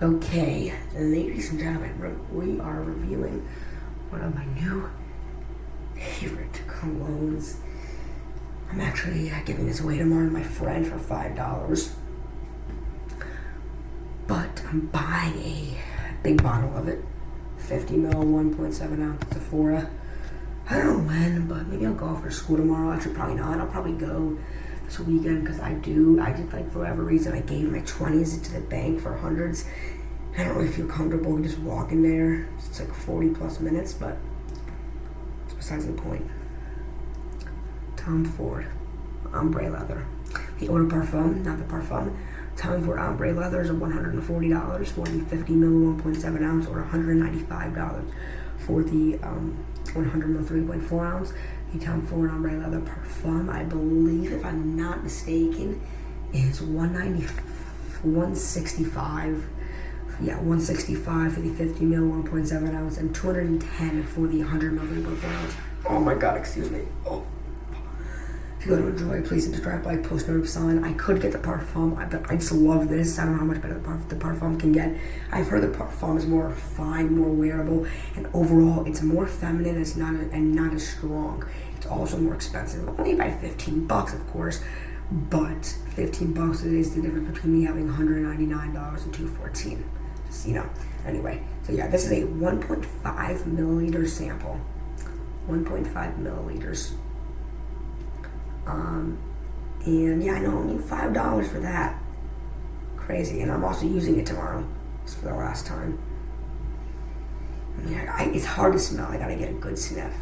Okay, ladies and gentlemen, we are reviewing one of my new favorite colognes. I'm actually giving this away tomorrow to my friend for $5. But I'm buying a big bottle of it. 50 ml, 1.7 ounce Sephora. I don't know when, but maybe I'll go for school tomorrow. Actually, probably not. I'll probably go this weekend because I did, like, for whatever reason, I gave my 20s to the bank for hundreds. I don't really feel comfortable just walking there. It's like 40 plus minutes, but it's besides the point. Tom Ford, Ombré leather. The eau de parfum, not the parfum. Tom Ford Ombré leathers are $140 for the 50 ml 1.7 ounce, or $195 for the 100 ml 3.4 ounce. The Tom Ford Ombré leather parfum, I believe, if I'm not mistaken, is $165. Yeah, $165 for the 50 ml 1.7 ounce and $210 for the 100 ml 3.4 ounce. Oh my god, excuse me. Oh. If you go to enjoy, please subscribe, like, post notif sign. I could get the parfum, but I just love this. I don't know how much better the parfum can get. I've heard the parfum is more fine, more wearable, and overall it's more feminine. It's not as strong. It's also more expensive. Only by $15, of course. But $15 is the difference between me having $199 and $214. Just, Anyway, so yeah, this is a 1.5 milliliter sample. 1.5 milliliters. And yeah, I know, $5 for that. Crazy. And I'm also using it tomorrow. Just for the last time. It's hard to smell. I gotta get a good sniff.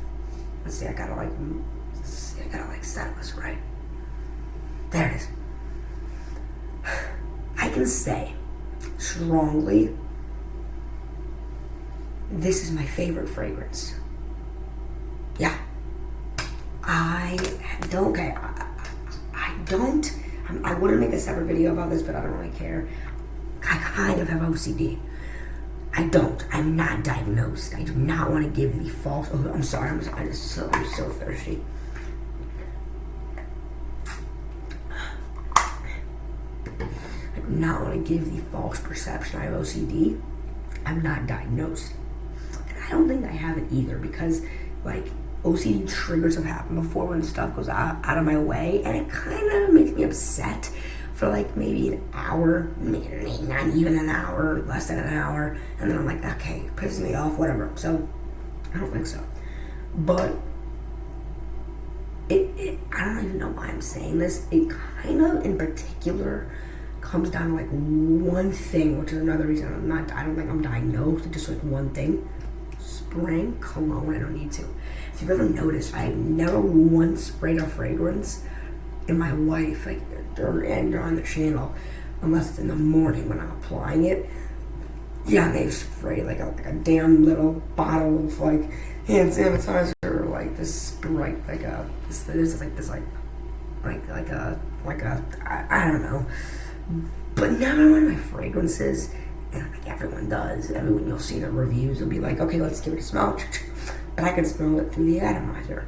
Let's see, I gotta settle this right. There it is. I can say strongly, this is my favorite fragrance. Yeah. I wouldn't make a separate video about this, but I don't really care. I kind of have OCD. I'm not diagnosed. I do not want to give the false, I'm sorry, I'm so thirsty. I do not want to give the false perception I have OCD. I'm not diagnosed. And I don't think I have it either, because, OCD triggers have happened before when stuff goes out of my way, and it kind of makes me upset for maybe an hour, maybe not even an hour, less than an hour, and then I'm like, okay, pisses me off, whatever. So I don't think so. But I don't even know why I'm saying this. It kind of, in particular, comes down to one thing, which is another reason I don't think I'm diagnosed. It's just one thing. Spraying cologne, I don't need to. If you've ever noticed, I've never once sprayed a fragrance in my life, during on the channel, unless it's in the morning when I'm applying it. Yeah, and they've sprayed a damn little bottle of hand sanitizer, or this Sprite, I don't know. But never one of my fragrances, and everyone does. Everyone you'll see in the reviews will be like, okay, let's give it a smell. But I can smell it through the atomizer.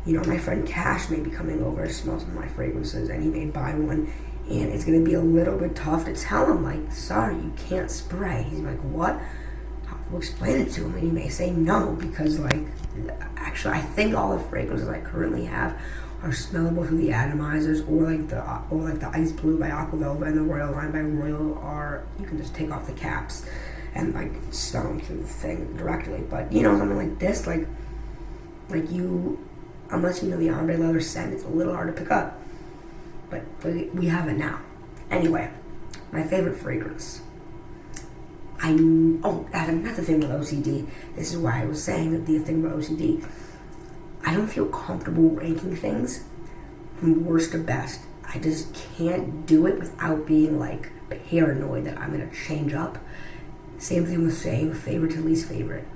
My friend Cash may be coming over to smell some of my fragrances, and he may buy one, and it's going to be a little bit tough to tell him, sorry, you can't spray. He's like, what? I'll explain it to him, and he may say no, because, actually, I think all the fragrances I currently have are smellable through the atomizers, or the Ice Blue by Aquavelva and the Royal Line by Royal are, you can just take off the caps and smell them through the thing directly. But something like this, unless you know the Ombré leather scent, it's a little hard to pick up. But we have it now. Anyway, my favorite fragrance. That's another thing with OCD. This is why I was saying that the thing about OCD. I don't feel comfortable ranking things from worst to best. I just can't do it without being paranoid that I'm gonna change up. Same thing with saying favorite to least favorite.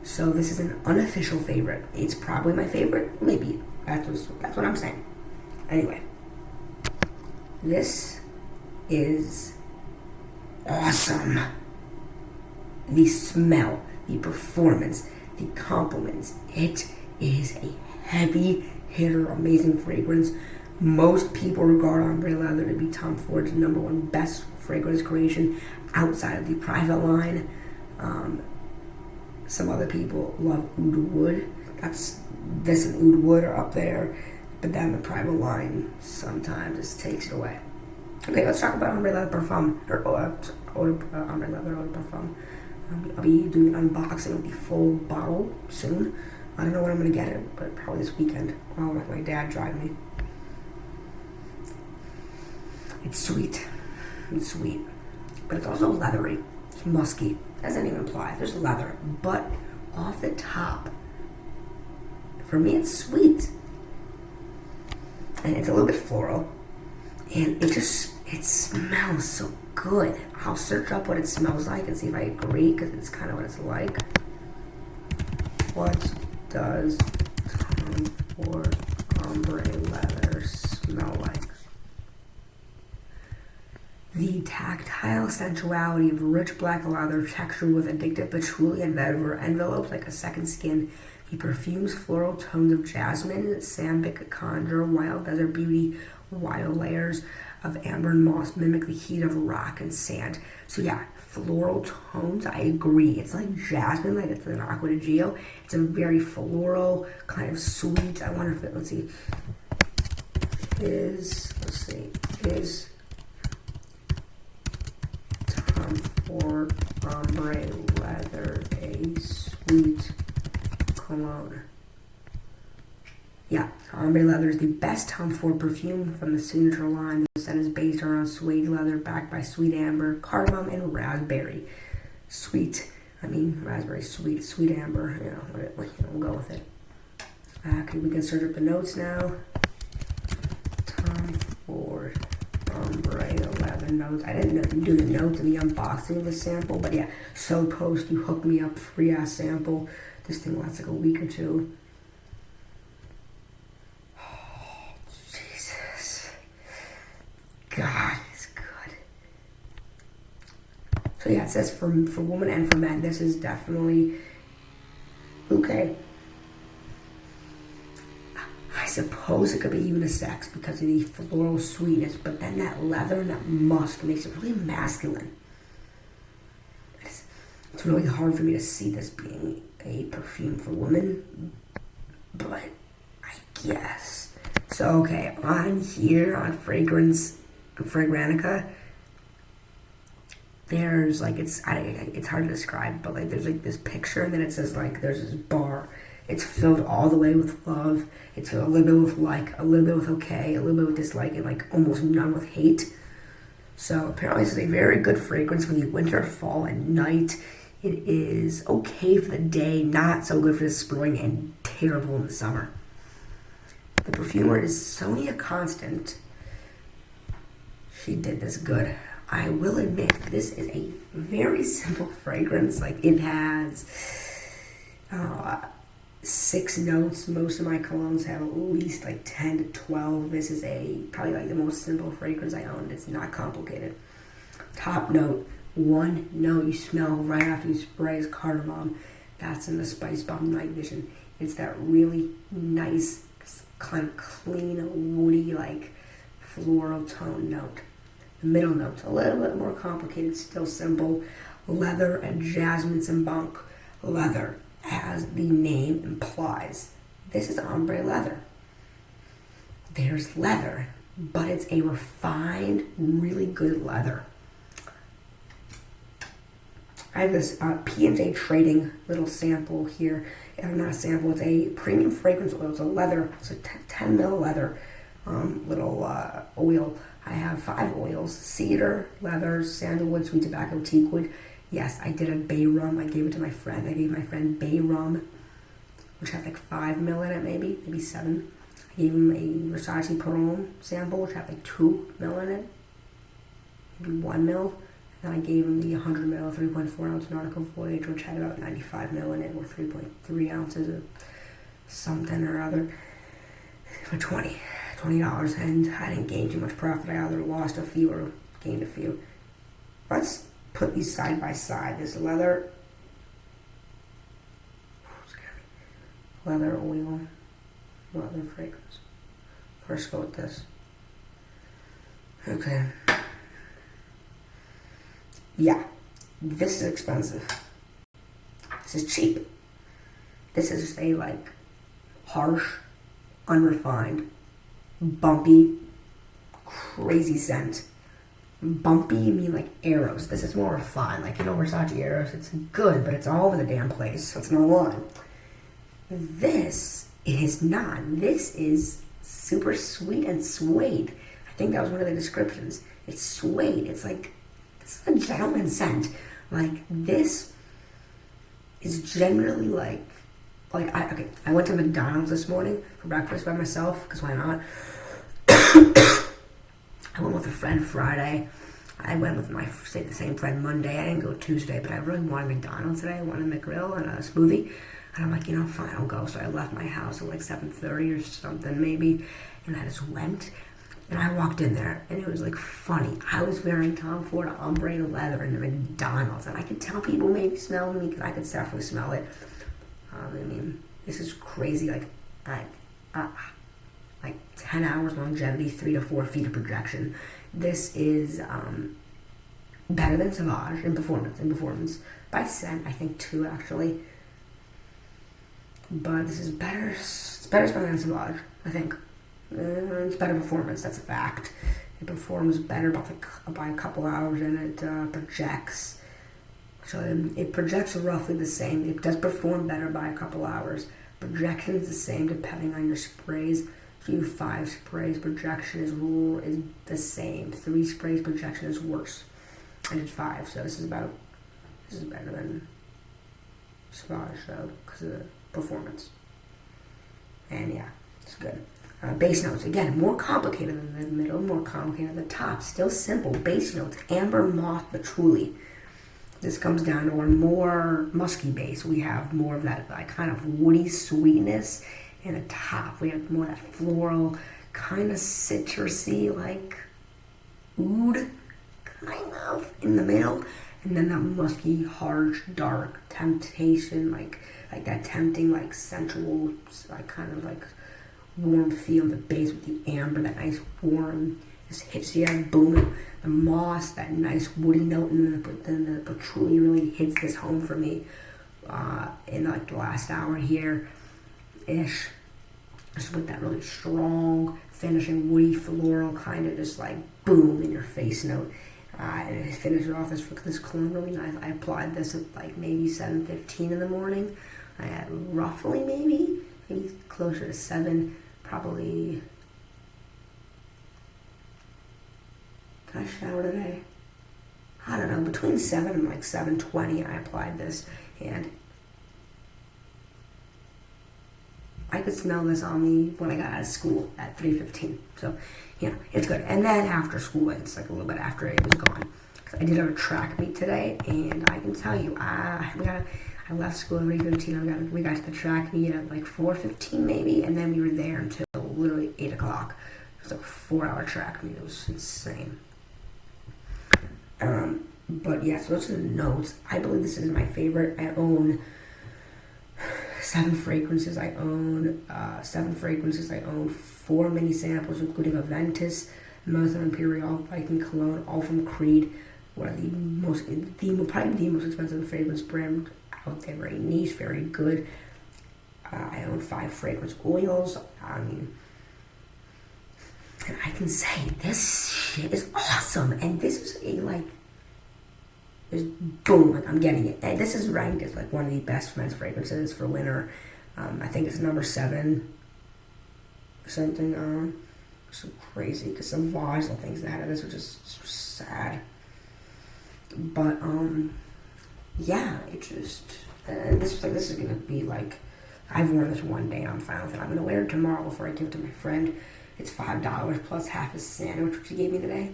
So this is an unofficial favorite. It's probably my favorite, maybe. That's what I'm saying. Anyway, this is awesome. The smell, the performance, the compliments. It is a heavy hitter, amazing fragrance. Most people regard Ombré leather to be Tom Ford's #1 best fragrance creation. outside of the private line. Some other people love oud wood. This and oud wood are up there, but then the private line sometimes just takes it away. Okay, let's talk about Ombré Leather Parfum, or Ombré Leather Eau de Parfum. I'll be doing an unboxing of the full bottle soon. I don't know when I'm going to get it, but probably this weekend. I'll let my dad drive me. It's sweet. It's sweet. But it's also leathery. It's musky. Doesn't even imply. There's leather. But off the top, for me, it's sweet. And it's a little bit floral. And it smells so good. I'll search up what it smells like and see if I agree, because it's kind of what it's like. What does Tom Ford Ombré leather smell like? The tactile sensuality of rich black leather texture with addictive patchouli and vetiver envelopes like a second skin. The perfume's floral tones of jasmine, sambic conjure, wild desert beauty, wild layers of amber and moss mimic the heat of rock and sand. So yeah, floral tones, I agree. It's like jasmine, like it's an Aqua di Gio. It's a very floral, kind of sweet. I wonder if it, let's see, is Tom Ford Ombré leather a sweet cologne? Yeah, Ombré leather is the best Tom Ford perfume from the signature line. The scent is based around suede leather, backed by sweet amber, cardamom, and raspberry. Sweet, raspberry, sweet amber. We'll go with it. Okay, we can search up the notes now. Tom Ford Ombré leather notes. I didn't do the notes in the unboxing of the sample, but yeah, so post, you hooked me up, free ass sample. This thing lasts like a week or two. God, it's good. So yeah, it says for women and for men, this is definitely okay. I suppose it could be unisex because of the floral sweetness, but then that leather and that musk makes it really masculine. It's really hard for me to see this being a perfume for women, but I guess. So okay, on here, on Fragrantica, there's like, it's hard to describe, but like there's like this picture, and then it says like there's this bar. It's filled all the way with love. It's filled a little bit with like, a little bit with okay, a little bit with dislike, and like almost none with hate. So apparently this is a very good fragrance for the winter, fall, and night. It is okay for the day, not so good for the spring, and terrible in the summer. The perfumer is Sonia Constant. She did this good. I will admit, this is a very simple fragrance. Like, it has 6 notes. Most of my colognes have at least like 10 to 12. This is probably like the most simple fragrance I own. It's not complicated. Top note, 1 note you smell right after you spray is cardamom. That's in the Spice Bomb Night Vision. It's that really nice, kind of clean, woody, like floral tone note. The middle note's a little bit more complicated, still simple. Leather and jasmine symbolic. Leather, as the name implies. This is ombre leather. There's leather, but it's a refined, really good leather. I have this P&J Trading little sample here. Not a sample, it's a premium fragrance oil. It's a leather, it's a 10 ml leather little oil. I have 5 oils: cedar, leather, sandalwood, sweet tobacco, teakwood. Yes, I did a bay rum. I gave it to my friend. I gave my friend bay rum, which had like 5 ml in it, maybe 7. I gave him a Versace Perron sample, which had like 2 ml in it, maybe 1 ml. And I gave him the 100 ml, 3.4 ounce Nautical Voyage, which had about 95 ml in it, or 3.3 ounces of something or other, for $20. And I didn't gain too much profit. I either lost a few or gained a few. Let's put these side by side. This leather oil, leather fragrance. First go with this. Okay. Yeah, this is expensive. This is cheap. This is a like harsh, unrefined, bumpy, crazy scent. Bumpy, you mean like arrows. This is more refined. Like, Versace arrows, it's good, but it's all over the damn place, so it's no lie. This is not. This is super sweet and suede. I think that was one of the descriptions. It's suede. It's like, this is a gentleman's scent. Like, this is generally like I went to McDonald's this morning for breakfast by myself, because why not? I went with a friend Friday. I went with the same friend Monday. I didn't go Tuesday, but I really wanted McDonald's today. I wanted a McGrill and a smoothie. And I'm like, fine, I'll go. So I left my house at like 7:30 or something maybe. And I just went. And I walked in there, and it was like funny. I was wearing Tom Ford Ombré leather in the McDonald's. And I could tell people maybe smelled me, because I could definitely smell it. This is crazy. Like 10 hours longevity, 3 to 4 feet of projection. This is better than Sauvage in performance. By scent, I think 2 actually. But this is better. It's better than Sauvage, I think. It's better performance, that's a fact. It performs better by a couple hours, and it projects. So it projects roughly the same. It does perform better by a couple hours. Projection is the same depending on your sprays. If you do 5 sprays, projection is the same. 3 sprays, projection is worse. I did 5, so this is better than Sauvage, though, because of the performance. And yeah, it's good. Bass notes, again, more complicated than the middle, more complicated than the top. Still simple. Bass notes, amber, moth, patchouli. This comes down to our more musky bass. We have more of that like kind of woody sweetness in the top. We have more of that floral, kind of citrusy, like oud, kind of in the middle. And then that musky, harsh, dark temptation, like that tempting, like sensual, like kind of like warm feel in the bass with the amber, that nice warm, just hits you, boom. The moss, that nice woody note, and then the patchouli really hits this home for me in like the last hour here ish. Just with that really strong, finishing woody floral, kind of just like boom in your face note. And it finishes off this cologne really nice. I applied this at like maybe 7:15 in the morning. I had roughly maybe closer to 7, probably. Did I shower today? I don't know, between 7 and like 7:20 I applied this, and I could smell this on me when I got out of school at 3:15. So, it's good. And then after school, it's like a little bit after it was gone. Because I did have a track meet today, and I can tell you, I left school at 3:15. We got to the track meet at like 4:15 maybe, and then we were there until literally 8 o'clock. It was like a 4-hour track meet. It was insane. But yeah, so those are the notes. I believe this is my favorite. I own 7 fragrances. I own 4 mini samples, including Aventus, Mother Imperial, Viking Cologne, all from Creed. One of probably the most expensive fragrance brand out there. Very niche, very good. I own 5 fragrance oils. And I can say this shit is awesome. And this is boom, I'm getting it. And this is ranked as like one of the best men's fragrances for winter. I think it's number 7 or something. So crazy, because some vaginal things that had this, which is sad. But yeah, it just this is gonna be like, I've worn this one day and I'm fine with it. I'm gonna wear it tomorrow before I give it to my friend. It's $5 plus half a sandwich, which he gave me today.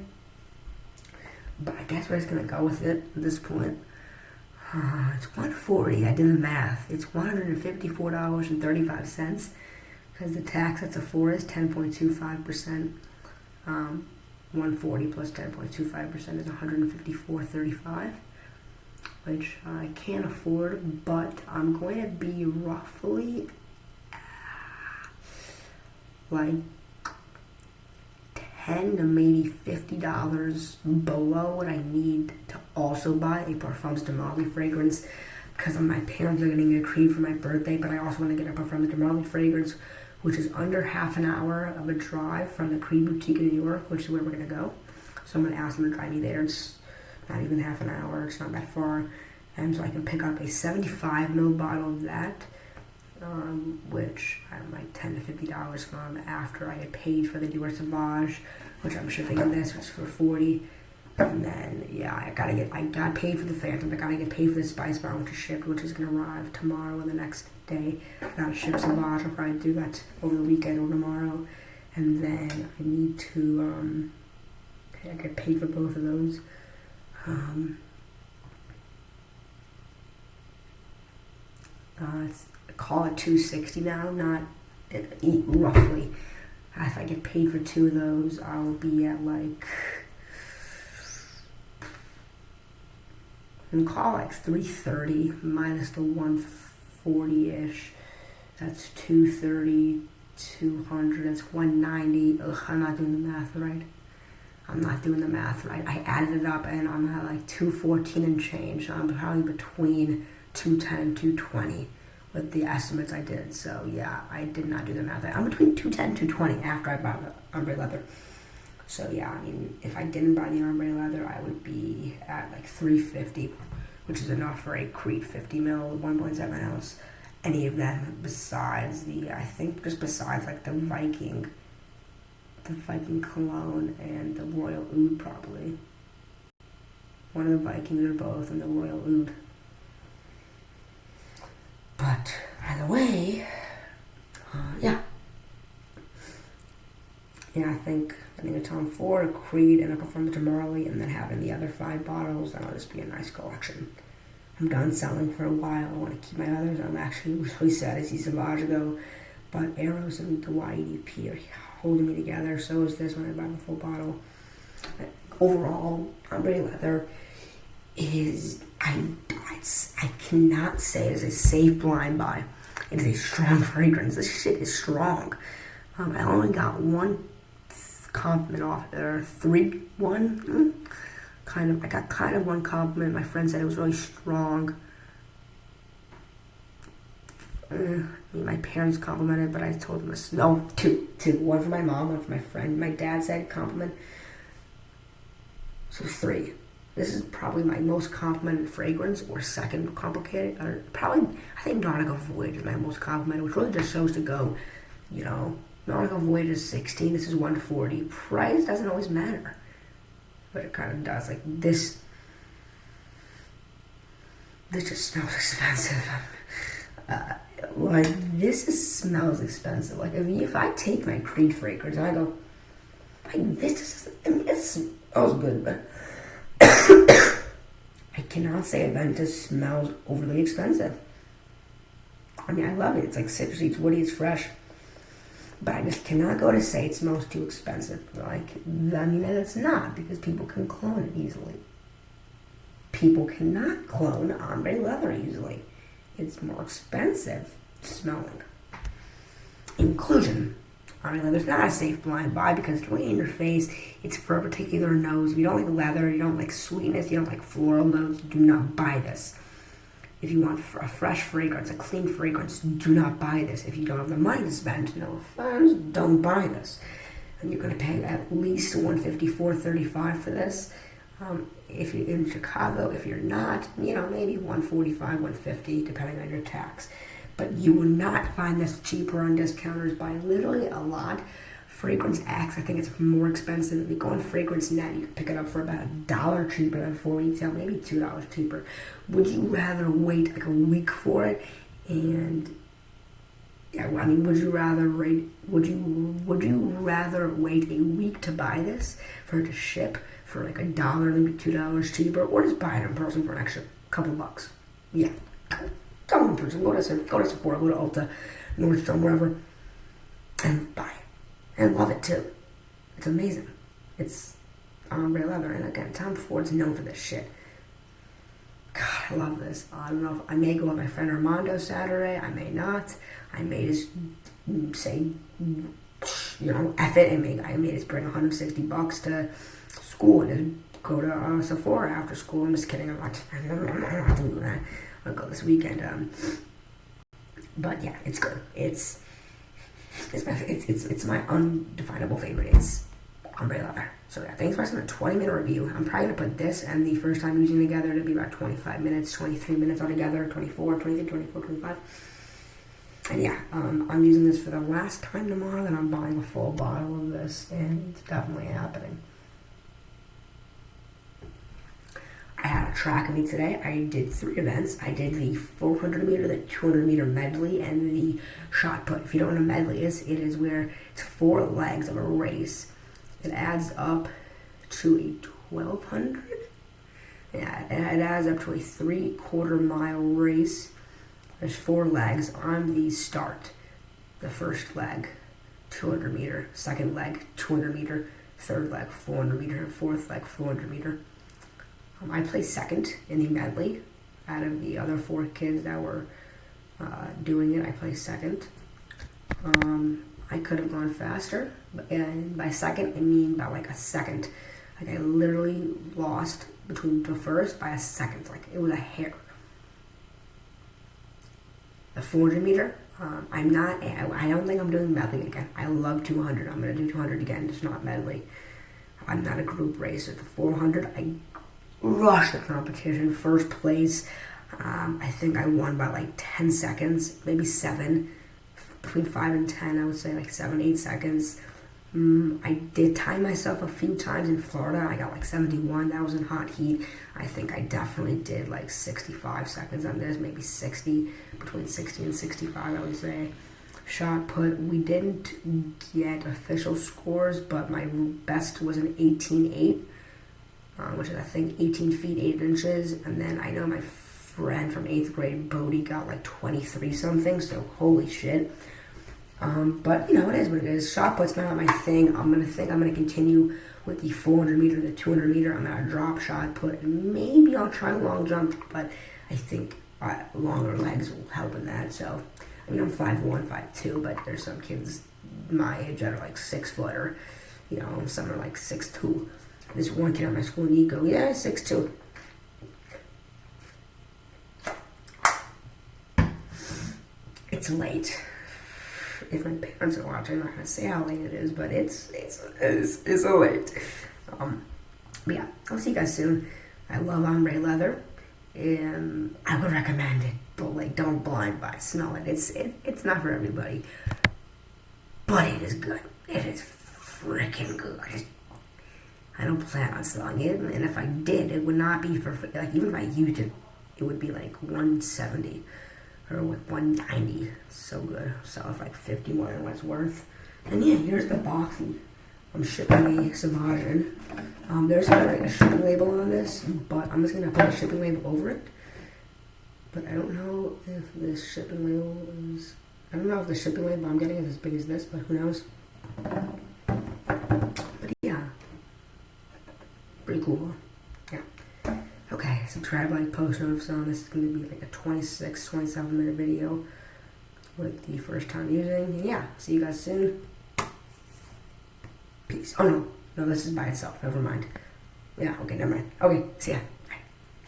But I guess we're just gonna go with it at this point. It's $140. I did the math. It's $154.35 because the tax that's a 4 is 10.25%. 140 plus 10.25% is $154.35, which I can't afford. But I'm going to be roughly like $10 to maybe $50 below what I need to also buy a Parfums de Marly fragrance because my parents are getting me a Creed for my birthday, but I also want to get a Parfums de Marly fragrance, which is under half an hour of a drive from the Creed boutique in New York, which is where we're going to go. So I'm going to ask them to drive me there. It's not even half an hour. It's not that far. And so I can pick up a 75 ml bottle of that, which I'm like $10 to $50 from after I get paid for the Dior Sauvage, which I'm shipping in this, which is for $40. And then, yeah, I got paid for the Phantom. I gotta get paid for the Spice Bomb, which is shipped, which is gonna arrive tomorrow or the next day. I gotta ship Sauvage. I'll probably do that over the weekend or tomorrow. And then I need to, I get paid for both of those. Call it $260 now, not roughly. If I get paid for two of those, I'll be at like, and call it like $330 minus the $140-ish. That's $230, $200. That's $190. Ugh, I'm not doing the math right. I added it up and I'm at like $214 and change. So I'm probably between $210 and $220 with the estimates I did. So yeah, I did not do the math. I'm between $210 and $220 after I bought the ombre leather. So yeah, I mean, if I didn't buy the ombre leather, I would be at like $350, which is enough for a Creed 50 ml, 1.7 ounce. Any of them besides besides like the Viking cologne and the Royal Oud probably. One of the Vikings or both, and the Royal Oud. But either way, I think getting a Tom Ford, a Creed, and a Parfums de Marly, and then having the other 5 bottles, that'll just be a nice collection. I'm done selling for a while. I want to keep my others. I'm actually really sad to see Sauvage go, but Eros and the YEDP are holding me together. So is this when I buy the full bottle. Overall, ombre leather is, I cannot say it is a safe blind buy. It is a strong fragrance. This shit is strong. I only got one compliment off there. I got kind of one compliment. My friend said it was really strong. My parents complimented, but I told them two. One for my mom, one for my friend. My dad said compliment. So 3. This is probably my most complimented fragrance, or second complicated. I think Nautical Voyage is my most complimented, which really just shows to go, Nautical Voyage is $16, this is $140. Price doesn't always matter, but it kind of does. Like this just smells expensive. Smells expensive. Like if I take my Creed fragrance and I go, it smells good, but I cannot say Aventus smells overly expensive. I mean, I love it. It's like citrusy, it's woody, it's fresh. But I just cannot go to say it smells too expensive. And it's not, because people can clone it easily. People cannot clone ombre leather easily. It's more expensive smelling. Inclusion. Ombre leather is not a safe blind buy because it's really in your face. It's for a particular nose. If you don't like leather, you don't like sweetness, you don't like floral notes, do not buy this. If you want a fresh fragrance, a clean fragrance, do not buy this. If you don't have the money to spend, no offense, don't buy this. And you're going to pay at least $154, $35 for this. If you're in Chicago, if you're not, maybe $145, $150, depending on your tax. But you will not find this cheaper on discounters by literally a lot. Fragrance X, I think it's more expensive. If you go on Fragrance Net, you can pick it up for about $1 cheaper than full retail, maybe $2 cheaper. Would you rather wait like a week for it? And would you rather wait a week to buy this for it to ship for like $1, maybe $2 cheaper, or just buy it in person for an extra couple bucks? Yeah, go in person. Go to Sephora, go to Ulta, Nordstrom, wherever, and buy it. And love it too. It's amazing. It's ombre leather, and again, Tom Ford's known for this shit. God, I love this. I don't know if I may go with my friend Armando Saturday. I may not. I may just say, F it, and I may just bring $160 to school and just go to Sephora after school. I'm just kidding. I'm not doing that. I'll go this weekend. But yeah, it's good. It's my undefinable favorite. It's ombre leather. So yeah, thanks for watching a 20-minute review. I'm probably gonna put this and the first time using together to be about 25 minutes, 23 minutes altogether, 24, 23, 24, 25. And yeah, I'm using this for the last time tomorrow, and I'm buying a full bottle of this, and it's definitely happening. I had a track meet today. I did 3 events. I did the 400 meter, the 200 meter medley, and the shot put. If you don't know what a medley is, it is where it's 4 legs of a race. It adds up to a 1,200. Yeah, it adds up to a 3/4 mile race. There's 4 legs. On the start, the first leg, 200 meter. Second leg, 200 meter. Third leg, 400 meter. Fourth leg, 400 meter. I placed second in the medley. Out of the other 4 kids that were doing it, I placed second. I could have gone faster, and by second, I mean by like a second. Like I literally lost between the first by a second. Like it was a hair. The 400 meter, I don't think I'm doing medley again. I love 200. I'm going to do 200 again, just not medley. I'm not a group racer. The 400, I rushed the competition, first place. I think I won by like 10 seconds, maybe 7. Between 5 and 10, I would say like 7, 8 seconds. I did time myself a few times in Florida. I got like 71. That was in hot heat. I think I definitely did like 65 seconds on this, maybe 60, between 60 and 65, I would say. Shot put, we didn't get official scores, but my best was an 18.8, which is I think 18 feet 8 inches. And then I know my friend from 8th grade, Bodie, got like 23 something, so holy shit. But you know, it is what it is. Shot put's not my thing. I'm gonna continue with the 400 meter, the 200 meter. I'm gonna drop shot put, and maybe I'll try long jump, but I think longer legs will help in that. So, I mean, I'm 5'1", 5'2", but there's some kids my age that are like 6 foot, or you know, some are like 6'2". This one kid at my school, Nico, yeah, 6'2". It's late. If my parents are watching, I'm not gonna say how late it is, but it's late. But yeah, I'll see you guys soon. I love ombre leather, and I would recommend it, but like don't blind buy, smell it. It's not for everybody, but it is good. It is freaking good. I don't plan on selling it, and if I did, it would not be for like, even if I used it, it would be like 170. Or with 190, so good. Sell it for like 50 more than what it's worth. And yeah, here's the box. I'm shipping a Sauvage in. There's not like a shipping label on this, but I'm just gonna put a shipping label over it. But I don't know if this shipping label is. I don't know if the shipping label I'm getting is as big as this, but who knows? But yeah, pretty cool. Yeah. Okay, subscribe, like, post, notice on. This is going to be like a 26, 27 minute video with the first time using. Yeah, see you guys soon. Peace. Oh no, this is by itself. Never mind. Yeah, okay, never mind. Okay, see ya.